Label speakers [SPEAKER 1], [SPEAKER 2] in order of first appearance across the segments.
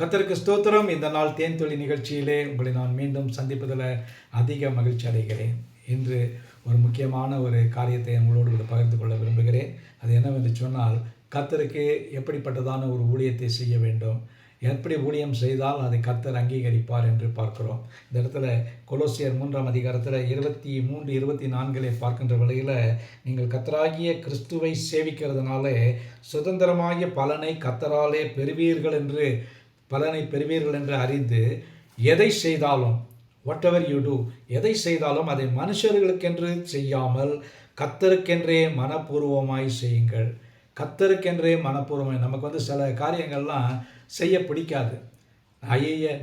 [SPEAKER 1] கர்த்தருக்கு ஸ்தோத்திரம். இந்த நாள் தேன் துளி நிகழ்ச்சியிலே உங்களை நான் மீண்டும் சந்திப்பதில் அதிக மகிழ்ச்சி அடைகிறேன். இன்று ஒரு முக்கியமான ஒரு காரியத்தை உங்களோடு கூட பகிர்ந்து கொள்ள விரும்புகிறேன். அது என்னவென்று சொன்னால், கர்த்தருக்கு எப்படிப்பட்டதான ஒரு ஊழியத்தை செய்ய வேண்டும், எப்படி ஊழியம் செய்தால் அதை கர்த்தர் அங்கீகரிப்பார் என்று பார்க்கிறோம். இந்த இடத்துல கொலோசியர் 3ஆம் அதிகாரத்தில் 23, 24 பார்க்கின்ற வேளையில், நீங்கள் கர்த்தராகிய கிறிஸ்துவை சேவிக்கிறதுனாலே சுதந்திரமாகிய பலனை கர்த்தராலே பெறுவீர்கள் என்று அறிந்து எதை செய்தாலும், வாட் எவர் யூ டூ, எதை செய்தாலும் அதை மனுஷர்களுக்கென்று செய்யாமல் கர்த்தருக்கென்றே மனப்பூர்வமாய் செய்யுங்கள். கர்த்தருக்கென்றே மனப்பூர்வமாய். நமக்கு சில காரியங்கள்லாம் செய்ய பிடிக்காது.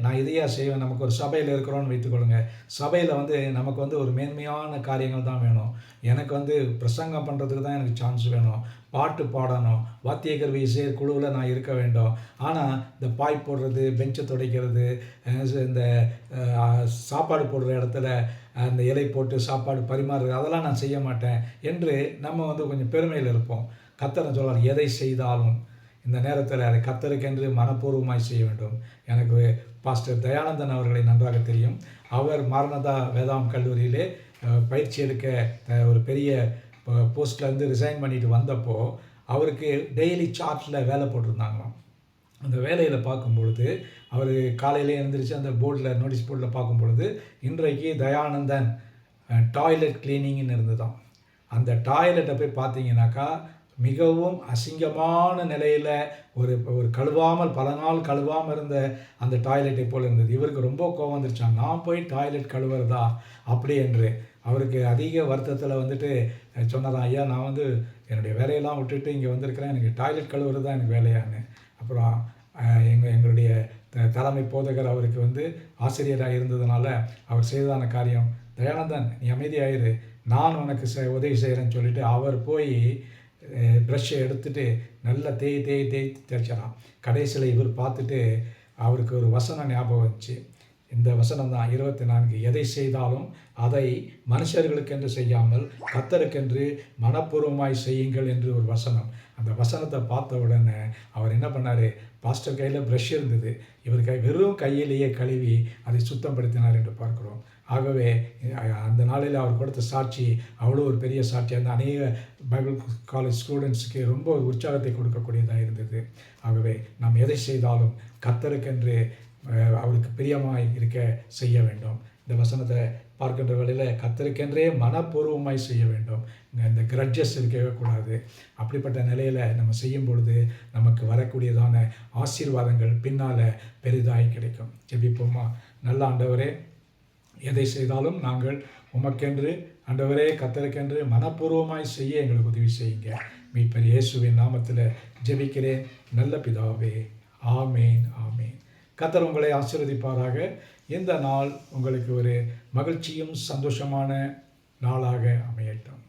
[SPEAKER 1] நான் இதையா செய்வேன். நமக்கு ஒரு சபையில் இருக்கிறோன்னு வைத்துக்கொள்ளுங்க. சபையில் நமக்கு ஒரு மேன்மையான காரியங்கள் தான் வேணும். எனக்கு பிரசங்கம் பண்ணுறதுக்கு தான் எனக்கு சான்ஸ் வேணும். பாட்டு பாடணும், வாத்திய கருவி இசை குழுவில் நான் இருக்க வேண்டும். ஆனால் இந்த பாய் போடுறது, பெஞ்சை துடைக்கிறது, இந்த சாப்பாடு போடுற இடத்துல அந்த இலை போட்டு சாப்பாடு பரிமாறுறது, அதெல்லாம் நான் செய்ய மாட்டேன் என்று நம்ம கொஞ்சம் பெருமையில் இருப்போம். கர்த்தர் சொல்றார், எதை செய்தாலும் இந்த நேரத்தில் அதை கர்த்தருக்கென்று மனப்பூர்வமாய் செய்ய வேண்டும். எனக்கு பாஸ்டர் தயானந்தன் அவர்களை நன்றாக தெரியும். அவர் மாரநாதா வேதாம் கல்லூரியிலே பயிற்சி எடுக்க ஒரு பெரிய போஸ்ட்லேருந்து ரிசைன் பண்ணிட்டு வந்தப்போ அவருக்கு டெய்லி சார்ட்டில் வேலை போட்டிருந்தாங்களாம். அந்த வேலையில் பார்க்கும்பொழுது அவர் காலையிலே எழுந்திரிச்சு அந்த போர்டில், நோட்டீஸ் போர்டில் பார்க்கும்பொழுது, இன்றைக்கு தயானந்தன் டாய்லெட் கிளீனிங்னு இருந்ததாம். அந்த டாய்லெட்டை போய் பார்த்தீங்கன்னாக்கா மிகவும் அசிங்கமான நிலையில் ஒரு கழுவாமல், பல நாள் கழுவாமல் இருந்த அந்த டாய்லெட்டை போல் இருந்தது. இவருக்கு ரொம்ப கோபம் வந்துருச்சான், நான் போய் டாய்லெட் கழுவுறதா அப்படி என்று. அவருக்கு அதிக வருத்தத்தில் சொன்னதான், ஐயா நான் என்னுடைய வேலையெல்லாம் விட்டுட்டு இங்கே வந்திருக்கிறேன், எனக்கு டாய்லெட் கழுவுறது தான் எனக்கு வேலையான்னு. அப்புறம் எங்களுடைய தலைமை போதகர் அவருக்கு ஆசிரியராக இருந்ததுனால அவர் செய்ததான காரியம், தயானந்தன் நீ அமைதியாயிரு, நான் உனக்கு உதவி செய்கிறேன்னு சொல்லிவிட்டு அவர் போய் ப்ரஷ்ஷை எடுத்துகிட்டு நல்லா தேய்ச்சாராம். கடைசியில் இவர் பார்த்துட்டு அவருக்கு ஒரு வசனம் ஞாபகம் வந்துச்சு. இந்த வசனம் தான் 24, எதை செய்தாலும் அதை மனுஷர்களுக்கென்று செய்யாமல் கர்த்தருக்கென்று மனப்பூர்வமாய் செய்யுங்கள் என்று ஒரு வசனம். அந்த வசனத்தை பார்த்த உடனே அவர் என்ன பண்ணார், பாஸ்டர் கையில் ப்ரஷ் இருந்தது, இவர் வெறும் கையிலேயே கழுவி அதை சுத்தப்படுத்தினார் என்று பார்க்கிறோம். ஆகவே அந்த நாளில் அவர் கொடுத்த சாட்சி அவ்வளோ ஒரு பெரிய சாட்சி. அந்த அநேக பைபிள் காலேஜ் ஸ்டூடெண்ட்ஸுக்கு ரொம்ப உற்சாகத்தை கொடுக்கக்கூடியதாக இருந்தது. ஆகவே நாம் எதை செய்தாலும் கர்த்தருக்கென்று அவருக்கு பிரியமாய் இருக்க செய்ய வேண்டும். இந்த வசனத்தை பார்க்கின்ற வேளையில் கர்த்தருக்கென்றே மனப்பூர்வமாய் செய்ய வேண்டும். இந்த கிரட்ஜஸ் இருக்கவே கூடாது. அப்படிப்பட்ட நிலையில் நம்ம செய்யும் பொழுது நமக்கு வரக்கூடியதான ஆசீர்வாதங்கள் பின்னால் பெரிதாய் கிடைக்கும். ஜெபிப்போமா. நல்ல ஆண்டவரே, எதை செய்தாலும் நாங்கள் உமக்கென்று, ஆண்டவரே கர்த்தருக்கென்று மனப்பூர்வமாய் செய்ய எங்களுக்கு உதவி செய்யுங்க. மீட்பர் இயேசுவின் நாமத்தில் ஜெபிக்கிறேன் நல்ல பிதாவே. ஆமேன், ஆமேன். கர்த்தர் உங்களை ஆசீர்வதிப்பாராக. இந்த நாள் உங்களுக்கு ஒரு மகிழ்ச்சியும் சந்தோஷமான நாளாக அமையட்டும்.